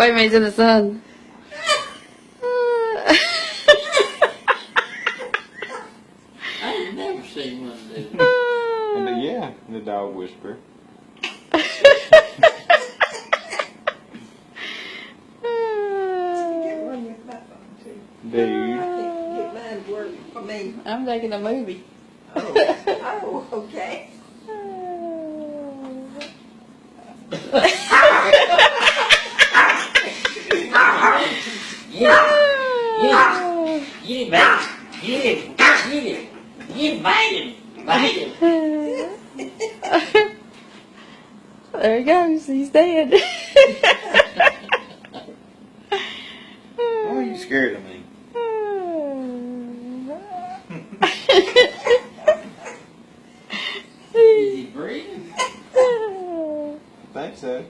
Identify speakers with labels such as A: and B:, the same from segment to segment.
A: Wait a minute, he's in the sun.
B: I've never seen one do that.
C: Yeah, the dog whisperer.
D: Get one with my phone too.
C: Dude.
D: I can't get mine to work for me.
A: I'm taking a movie.
D: Oh, okay.
B: You made it. You made it.
A: There he goes. He's dead.
C: Why are you scared of me?
B: Is he breathing?
C: I think so.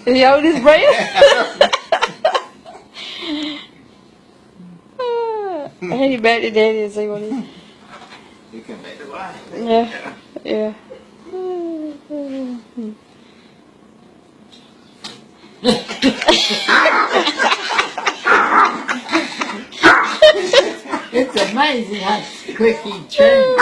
A: Did he hold his breath? I hate back to daddy and see what he.
C: You can make the light.
A: Yeah, yeah.
B: It's amazing how quick he changed.